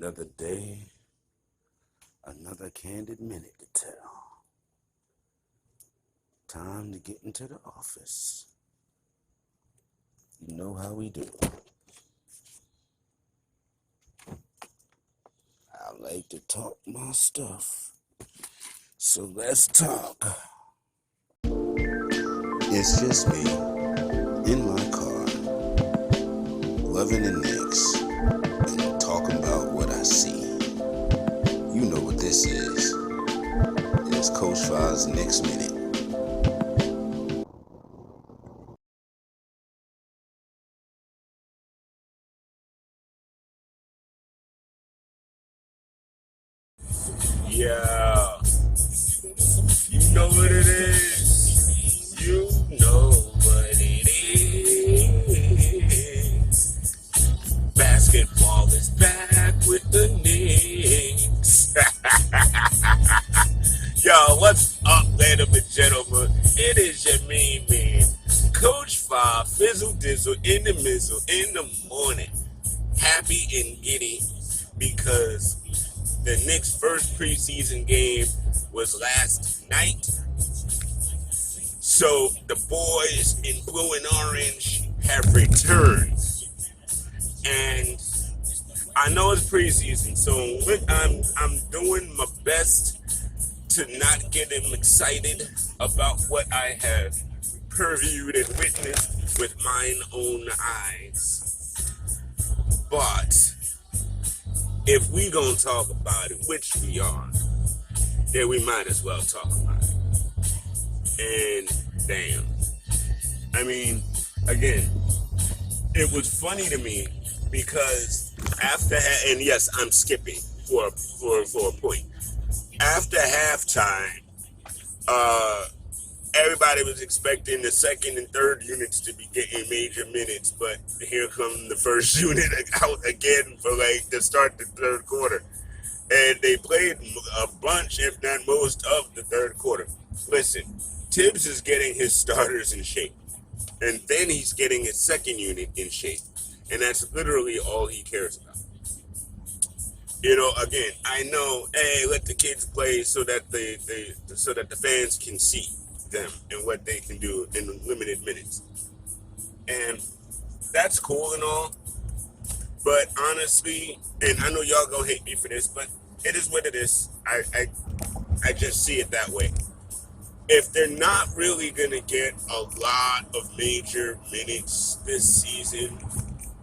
Another day, another candid minute to tell. Time to get into the office. You know how we do. I like to talk my stuff. So let's talk. It's just me, in my car, loving the Knicks, and talking about what I see. You know what this is. It's Coach Five's Knicks Minute. Yeah, you know what it is. You know what it is. Basketball is back with the Knicks. Yo, what's up, ladies and gentlemen? It is your main man, Coach Five, Fizzle Dizzle in the mizzle in the morning. Happy and giddy because the Knicks' first preseason game was last night. So the boys in blue and orange have returned. And I know it's preseason, so I'm doing my best to not get them excited about what I have previewed and witnessed with mine own eyes. But if we gonna talk about it, which we are, then we might as well talk about it. And damn, I mean, again, it was funny to me because and yes, I'm skipping for a point. After halftime, everybody was expecting the second and third units to be getting major minutes, but here come the first unit out again for to start the third quarter. And they played a bunch, if not most, of the third quarter. Listen, Tibbs is getting his starters in shape, and then he's getting his second unit in shape, and that's literally all he cares about. You know, again, I know, hey, let the kids play so that the fans can see them and what they can do in limited minutes. And that's cool and all, but honestly, and I know y'all gonna hate me for this, but it is what it is. I just see it that way. If they're not really gonna get a lot of major minutes this season,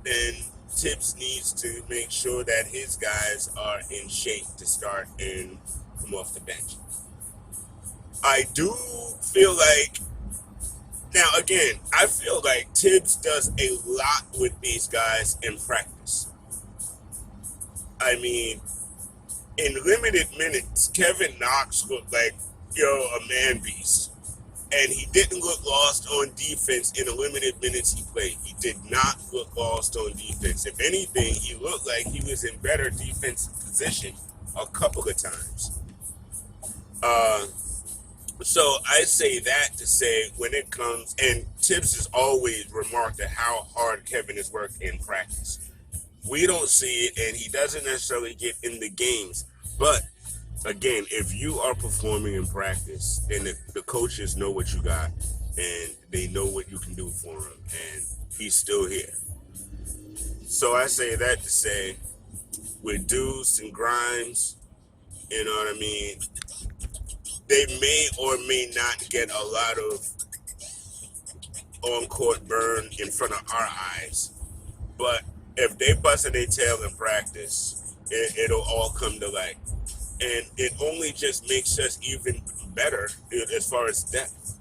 then Tibbs needs to make sure that his guys are in shape to start and come off the bench. I do feel like, now again, I feel like Tibbs does a lot with these guys in practice. I mean, in limited minutes, Kevin Knox looked like, a man beast. And he didn't look lost on defense in the limited minutes he played. He did not look lost on defense. If anything, he looked like he was in better defensive position a couple of times. So I say that to say when it comes, and Tibbs has always remarked at how hard Kevin has worked in practice. We don't see it, and he doesn't necessarily get in the games. But again, if you are performing in practice, then the coaches know what you got, and they know what you can do for him, and he's still here. So I say that to say, with Deuce and Grimes, you know what I mean, they may or may not get a lot of on-court burn in front of our eyes. But if they busted their tail in practice, it'll all come to light. And it only just makes us even better as far as depth.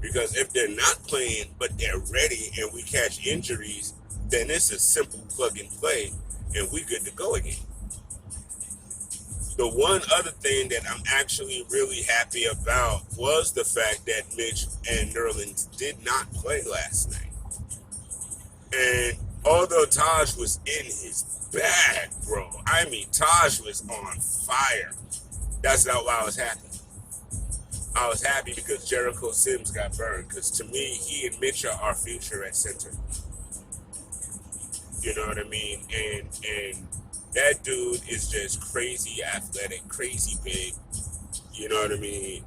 Because if they're not playing, but they're ready and we catch injuries, then it's a simple plug and play and we good to go again. The one other thing that I'm actually really happy about was the fact that Mitch and Nerlens did not play last night. And although Taj was in his bag, bro, I mean, Taj was on fire. That's not why I was happy. I was happy because Jericho Sims got burned, because to me, he and Mitch are our future at center. You know what I mean? And That dude is just crazy athletic, crazy big. You know what I mean?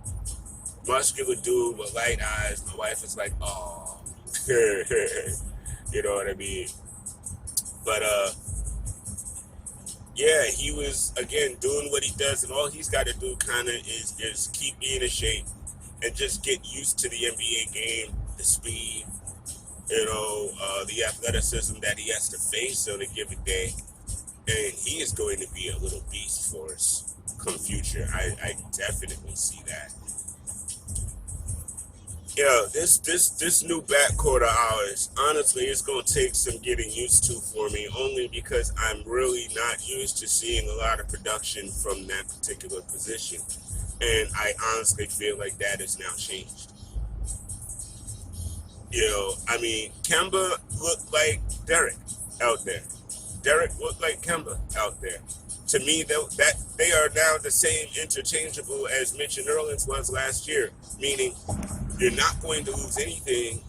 Muscular dude with light eyes. My wife is like, oh, you know what I mean? But yeah, he was again doing what he does, and all he's got to do kind of is just keep being in shape and just get used to the NBA game, the speed, the athleticism that he has to face on a given day, and he is going to be a little beast for us come future. I definitely see that. Yeah, this new backcourt of ours, honestly, it's gonna take some getting used to for me, only because I'm really not used to seeing a lot of production from that particular position, and I honestly feel like that has now changed. I mean, Kemba looked like Derek out there. Derek looked like Kemba out there. To me, that they are now the same interchangeable as Mitch and Nerlens was last year, meaning you're not going to lose anything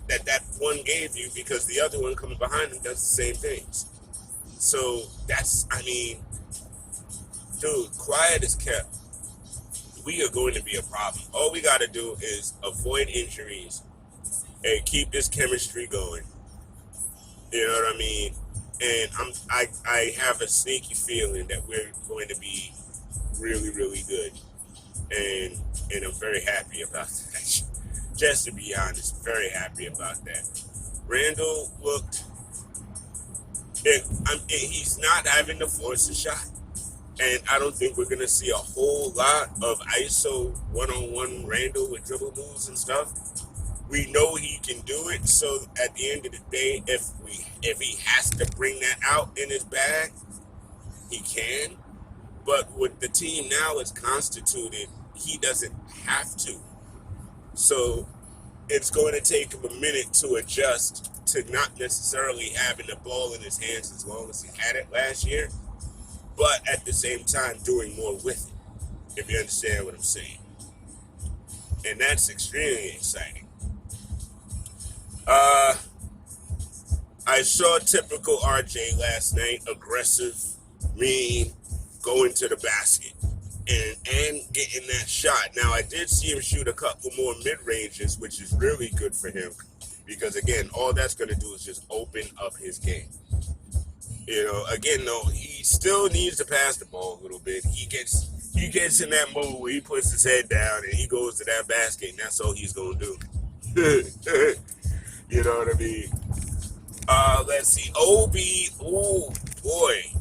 that one gave you because the other one coming behind him does the same things. So I mean, dude, quiet as kept. We are going to be a problem. All we got to do is avoid injuries and keep this chemistry going. You know what I mean? And I have a sneaky feeling that we're going to be really, really good. And I'm very happy about that. Just to be honest, very happy about that. Randall looked, he's not having to force a shot. And I don't think we're going to see a whole lot of ISO one-on-one Randall with dribble moves and stuff. We know he can do it. So at the end of the day, if he has to bring that out in his bag, he can. But with the team now is constituted, he doesn't have to. So it's going to take him a minute to adjust to not necessarily having the ball in his hands as long as he had it last year, but at the same time doing more with it, if you understand what I'm saying. And that's extremely exciting. I saw typical RJ last night, aggressive, mean, going to the basket and getting that shot. Now, I did see him shoot a couple more mid-ranges, which is really good for him because, again, all that's going to do is just open up his game. Again, though, he still needs to pass the ball a little bit. He gets in that mode where he puts his head down and he goes to that basket, and that's all he's going to do. You know what I mean? Let's see. Obi, ooh, boy.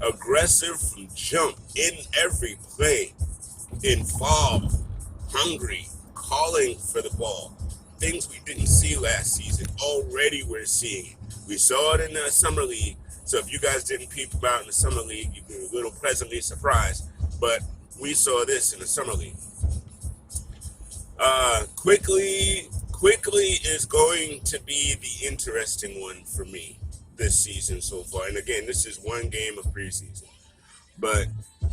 Aggressive from jump, in every play, involved, hungry, calling for the ball. Things we didn't see last season. Already we're seeing it. We saw it in the Summer League. So if you guys didn't peep about in the Summer League, you'd be a little pleasantly surprised. But we saw this in the Summer League. Quickly is going to be the interesting one for me this season so far. And again, this is one game of preseason. But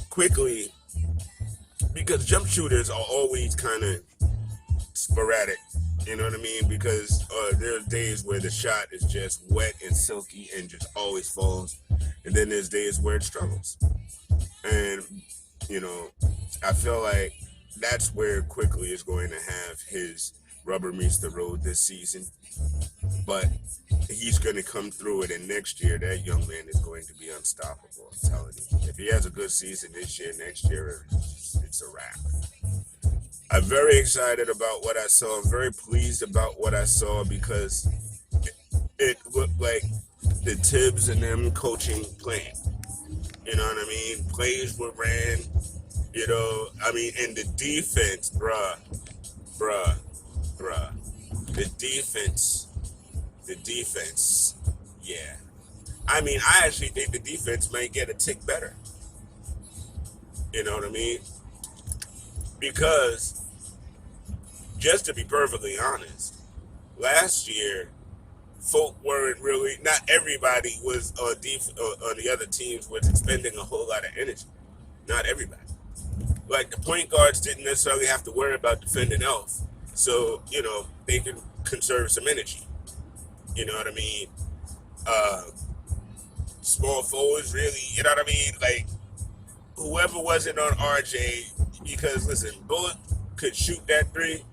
quickly, because jump shooters are always kind of sporadic, you know what I mean? Because there are days where the shot is just wet and silky and just always falls. And then there's days where it struggles. And, I feel like that's where Quickly is going to have his rubber meets the road this season. But he's going to come through it, and next year, that young man is going to be unstoppable, I'm telling you. If he has a good season this year, next year, it's a wrap. I'm very excited about what I saw. I'm very pleased about what I saw because it looked like the Tibbs and them coaching plan. You know what I mean? Plays were ran, and the defense, bruh. The defense, yeah. I mean, I actually think the defense might get a tick better. You know what I mean? Because, just to be perfectly honest, last year, folk weren't really, not everybody was on the other teams was expending a whole lot of energy. Not everybody. Like, the point guards didn't necessarily have to worry about defending Elf. So, they can conserve some energy. You know what I mean? small forwards, really. You know what I mean? Like, whoever wasn't on RJ, because listen, Bullet could shoot that three,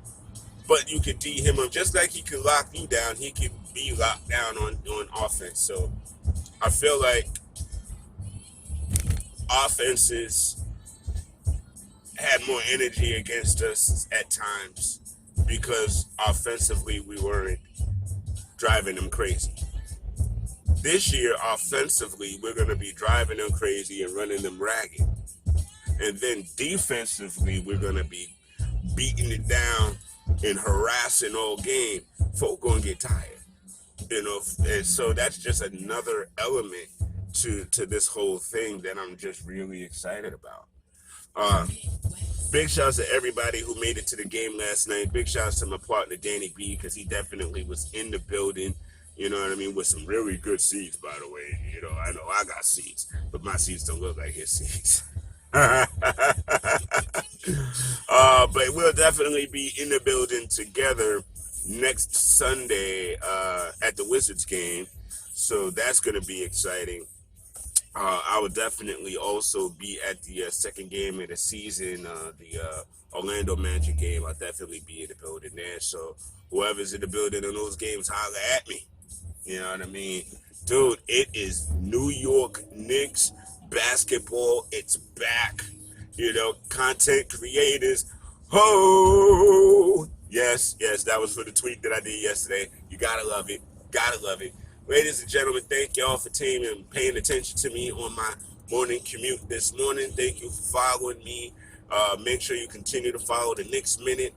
but you could D him up. Just like he could lock you down, he could be locked down on offense. So I feel like offenses had more energy against us at times because offensively we weren't driving them crazy. This year, offensively, we're going to be driving them crazy and running them ragged. And then defensively, we're going to be beating it down and harassing all game. Folk going to get tired, and so that's just another element to this whole thing that I'm just really excited about. Big shouts to everybody who made it to the game last night. Big shouts to my partner Danny B, because he definitely was in the building. You know what I mean? With some really good seats, by the way. I know I got seats, but my seats don't look like his seats. But we'll definitely be in the building together next Sunday at the Wizards game. So that's going to be exciting. I will definitely also be at the second game of the season, the Orlando Magic game. I'll definitely be in the building there. So whoever's in the building in those games, holler at me. You know what I mean? Dude, it is New York Knicks basketball. It's back. Content creators. Ho! Yes, that was for the tweet that I did yesterday. You gotta love it. Gotta love it. Ladies and gentlemen, thank y'all for paying attention to me on my morning commute this morning. Thank you for following me. Make sure you continue to follow the Knicks Minute,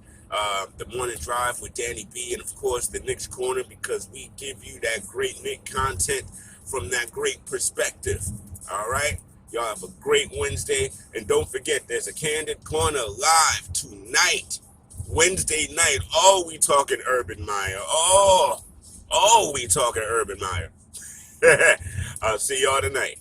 the Morning Drive with Danny B, and of course the Knicks Corner, because we give you that great Knick content from that great perspective. All right? Y'all have a great Wednesday. And don't forget, there's a Candid Corner live tonight, Wednesday night. Oh, we talking Urban Meyer. Oh, we talking Urban Meyer. I'll see y'all tonight.